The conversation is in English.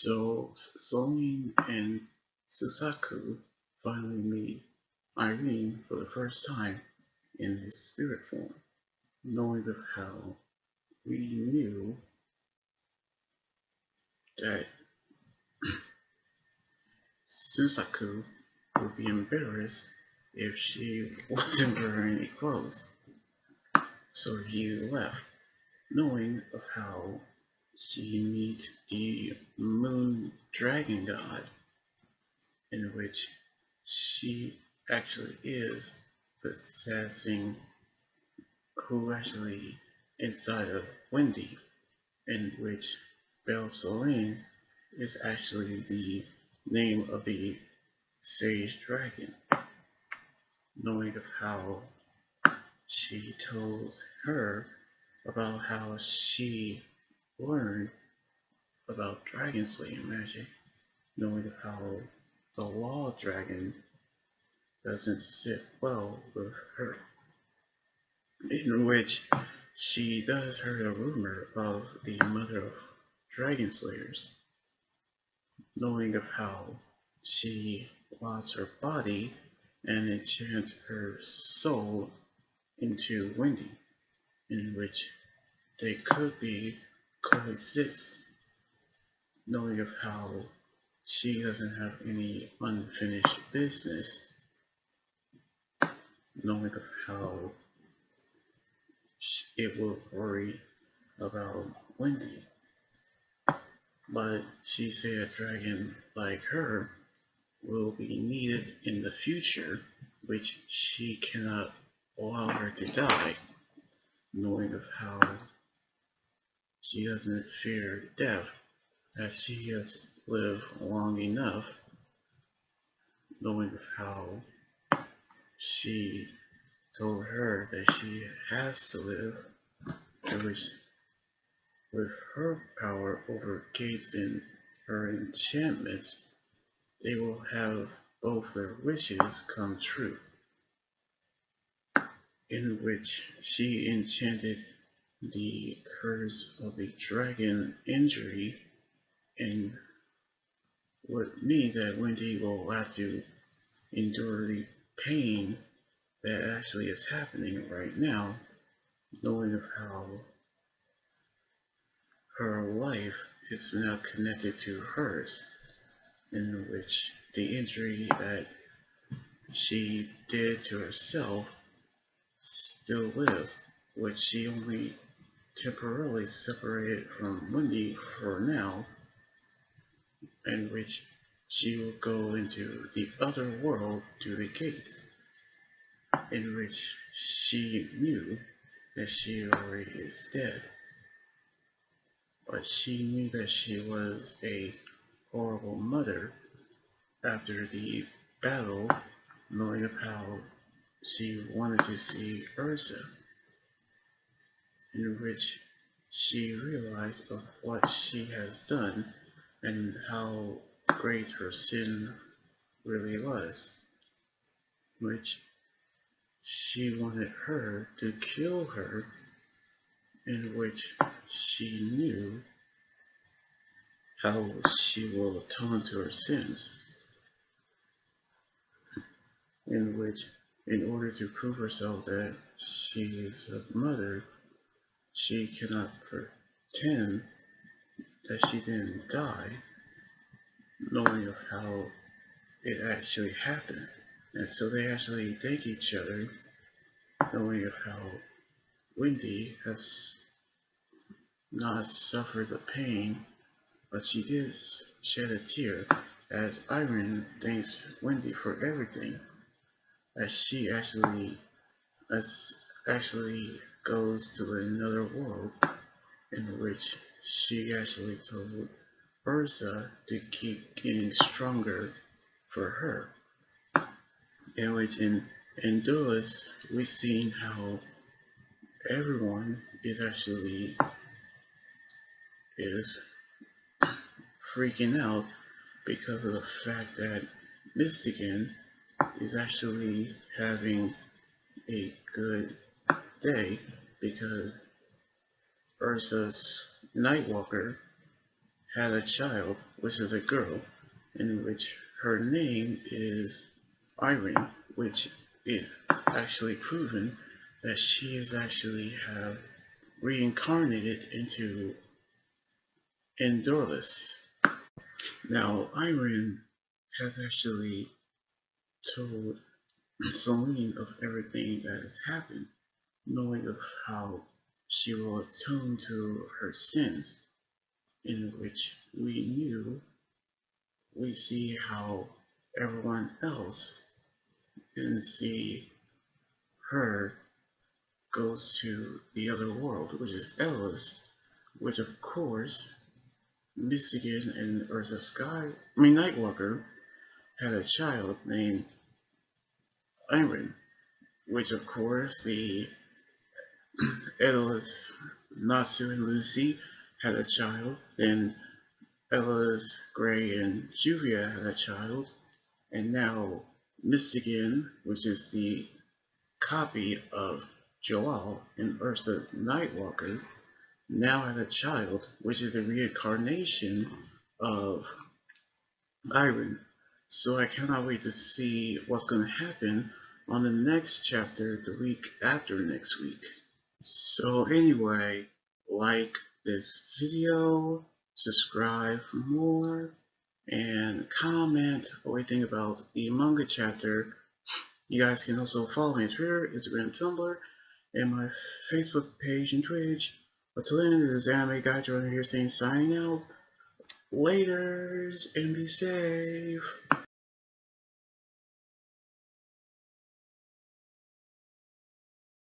So Selene and Susaku finally meet Irene for the first time in his spirit form, knowing of how we knew that Susaku would be embarrassed if she wasn't wearing any clothes. So he left, knowing of how she meet the moon dragon god, in which she actually is possessing who actually inside of Wendy, in which Belle Selene is actually the name of the sage dragon, knowing of how she told her about how she learned about dragon slaying magic, knowing of how the law dragon doesn't sit well with her, in which she does heard a rumor of the mother of dragon slayers, knowing of how she lost her body and enchant her soul into Wendy, in which they could be coexist, knowing of how she doesn't have any unfinished business, knowing of how it will worry about Wendy. But she said a dragon like her will be needed in the future, which she cannot allow her to die, knowing of how she doesn't fear death, as she has lived long enough, knowing of how she told her that she has to live, which with her power over gates and her enchantments, they will have both their wishes come true, in which she enchanted the curse of the dragon injury, and would mean that Wendy will have to endure the pain that actually is happening right now, knowing of how her life is now connected to hers, in which the injury that she did to herself still lives, which she only temporarily separated from Wendy for now, in which she will go into the other world through the gate, in which she knew that she already is dead. But she knew that she was a horrible mother after the battle, knowing of how she wanted to see Erza, in which she realized of what she has done and how great her sin really was, which she wanted her to kill her, in which she knew how she will atone to her sins, in which in order to prove herself that she is a mother, she cannot pretend that she didn't die, knowing of how it actually happens. And so they actually thank each other, knowing of how Wendy has not suffered the pain, but she did shed a tear, as Irene thanks Wendy for everything, as she actually goes to another world, in which she actually told Erza to keep getting stronger for her. In which in Edolas, we've seen how everyone is freaking out because of the fact that mystogan is actually having a good day, because Erza's knightwalker had a child, which is a girl, in which her name is Irene, which is actually proven that she is actually have reincarnated into Edolas. Now, Irene has actually told Celine of everything that has happened, knowing of how she will atone to her sins, in which we see how everyone else didn't see her goes to the other world, which is Edolas, which of course mystogan and Erza Nightwalker had a child named Irene, which of course the Edolas, Natsu and Lucy had a child, then Edolas, Gray and Juvia had a child, and now mystogan, which is the copy of Jalal and Ursa Nightwalker, now had a child, which is a reincarnation of Irene. So I cannot wait to see what's going to happen on the next chapter the week after next week. So anyway, like this video, subscribe for more, and comment what you think about the manga chapter. You guys can also follow me on Twitter, Instagram, and Tumblr, and my Facebook page and Twitch. Until then, this is Anime Guy Jordan here saying signing out. Laters and be safe.